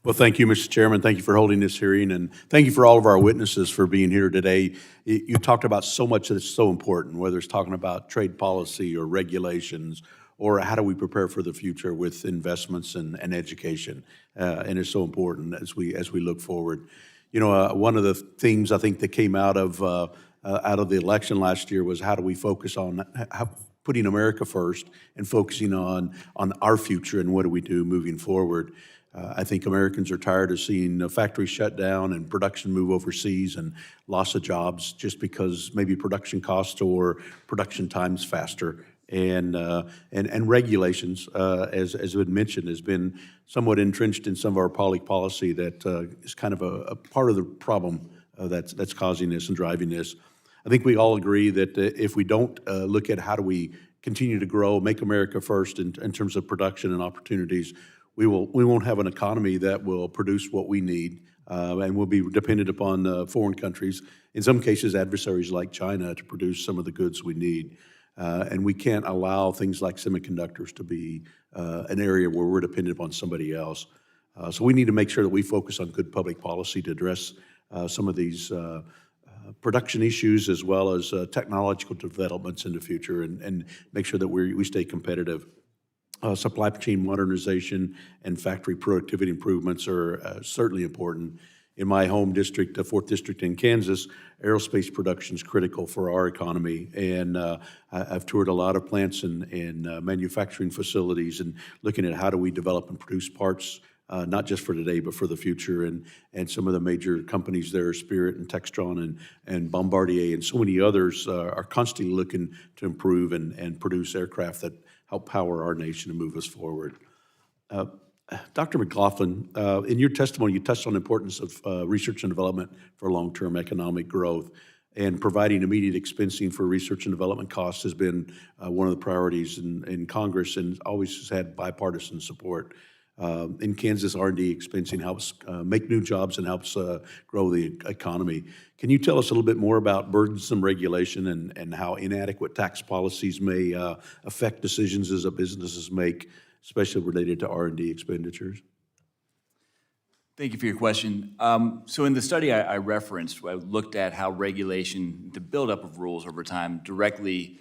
Well, thank you, Mr. Chairman. Thank you for holding this hearing, and thank you for all of our witnesses for being here today. You talked about so much that's so important, whether it's talking about trade policy or regulations, or how do we prepare for the future with investments and education, and it's so important as we look forward. You know, one of the themes I think that came out of the election last year was how do we focus on putting America first and focusing on our future and what do we do moving forward. I think Americans are tired of seeing factories shut down and production move overseas and loss of jobs just because maybe production costs or production time's faster. And regulations, as has been mentioned, has been somewhat entrenched in some of our public policy that is kind of a part of the problem that's causing this and driving this. I think we all agree that if we don't look at how do we continue to grow, make America first in terms of production and opportunities, we won't have an economy that will produce what we need, and we'll be dependent upon foreign countries, in some cases adversaries like China, to produce some of the goods we need. And we can't allow things like semiconductors to be an area where we're dependent upon somebody else. So we need to make sure that we focus on good public policy to address some of these production issues as well as technological developments in the future and make sure that we stay competitive. Supply chain modernization and factory productivity improvements are certainly important. In my home district, the 4th District in Kansas, aerospace production is critical for our economy. And I've toured a lot of plants and manufacturing facilities and looking at how do we develop and produce parts, not just for today, but for the future. And some of the major companies there, Spirit and Textron and Bombardier and so many others are constantly looking to improve and produce aircraft that help power our nation and move us forward. Dr. McLaughlin, in your testimony, you touched on the importance of research and development for long-term economic growth, and providing immediate expensing for research and development costs has been one of the priorities in Congress and always has had bipartisan support. In Kansas, R&D expensing helps make new jobs and helps grow the economy. Can you tell us a little bit more about burdensome regulation and how inadequate tax policies may affect decisions as businesses make, especially related to R&D expenditures? Thank you for your question. So in the study I referenced, I looked at how regulation, the buildup of rules over time, directly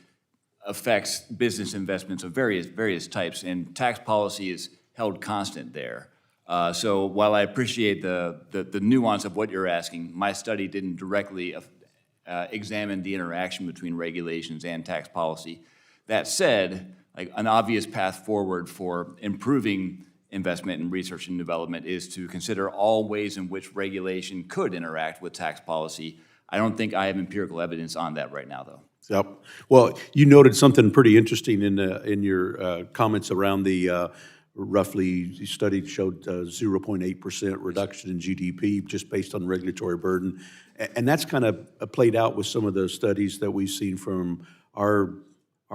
affects business investments of various types, and tax policy is held constant there. So while I appreciate the nuance of what you're asking, my study didn't directly examine the interaction between regulations and tax policy. That said, like an obvious path forward for improving investment in research and development is to consider all ways in which regulation could interact with tax policy. I don't think I have empirical evidence on that right now, though. Yep. Well, you noted something pretty interesting in your comments around the roughly, you studied showed 0.8% reduction in GDP just based on regulatory burden. And that's kind of played out with some of the studies that we've seen from our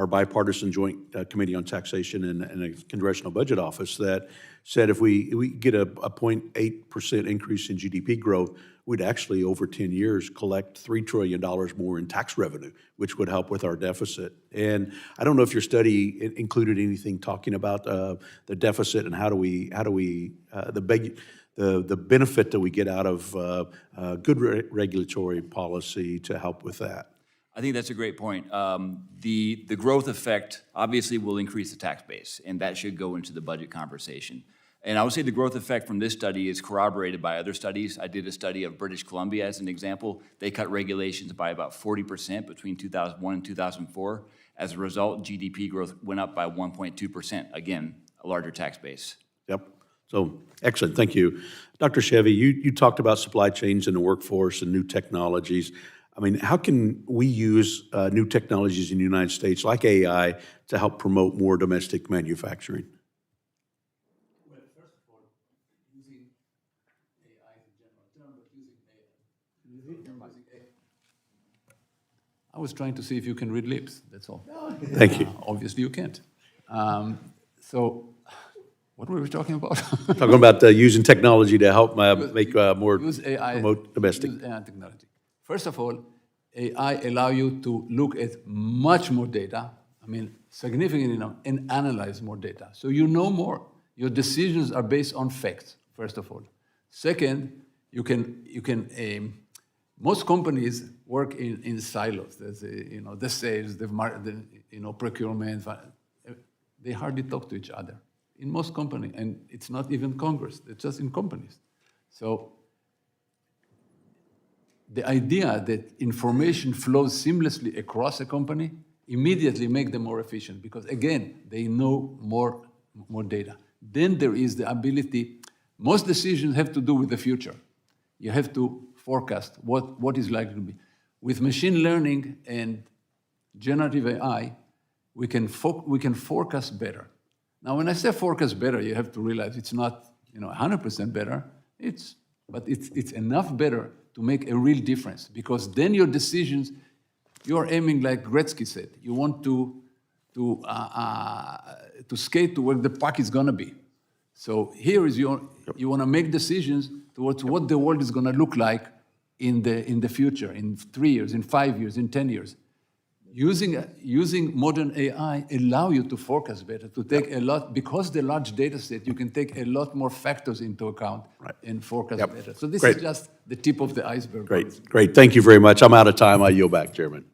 bipartisan Joint Committee on Taxation and a Congressional Budget Office that said if we get a 0.8% increase in GDP growth, we'd actually, over 10 years, collect $3 trillion more in tax revenue, which would help with our deficit. And I don't know if your study included anything talking about the deficit and how do we the benefit that we get out of good regulatory policy to help with that. I think that's a great point. The growth effect obviously will increase the tax base, and that should go into the budget conversation. And I would say the growth effect from this study is corroborated by other studies. I did a study of British Columbia as an example. They cut regulations by about 40% between 2001 and 2004. As a result, GDP growth went up by 1.2%. Again, a larger tax base. Yep. So, excellent. Thank you. Dr. Sheffi, you talked about supply chains in the workforce and new technologies. I mean, how can we use new technologies in the United States, like AI, to help promote more domestic manufacturing? Well, first of all, using AI is a general term, but using AI. I was trying to see if you can read lips, that's all. Thank you. Obviously you can't. So, what were we talking about? Talking about using technology to help make more use AI, promote domestic. Use AI technology. First of all, AI allow you to look at much more data, I mean, significantly enough, and analyze more data. So you know more. Your decisions are based on facts, first of all. Second, most companies work in silos. There's the sales, the procurement. They hardly talk to each other in most companies, and it's not even Congress. It's just in companies. So the idea that information flows seamlessly across a company immediately make them more efficient because, again, they know more data. Then there is the ability, most decisions have to do with the future. You have to forecast what is likely to be. With machine learning and generative AI, we can forecast better. Now, when I say forecast better, you have to realize it's not 100% better, but it's enough better to make a real difference because then your decisions, you're aiming like Gretzky said, you want to skate to where the puck is gonna be. So here is you wanna make decisions towards what the world is gonna look like in the future, in 3 years, in 5 years, in 10 years. Using modern AI allow you to forecast better, to take a lot, because the large data set, you can take a lot more factors into account and forecast better. So this is just the tip of the iceberg. Great. Thank you very much. I'm out of time. I yield back, Chairman.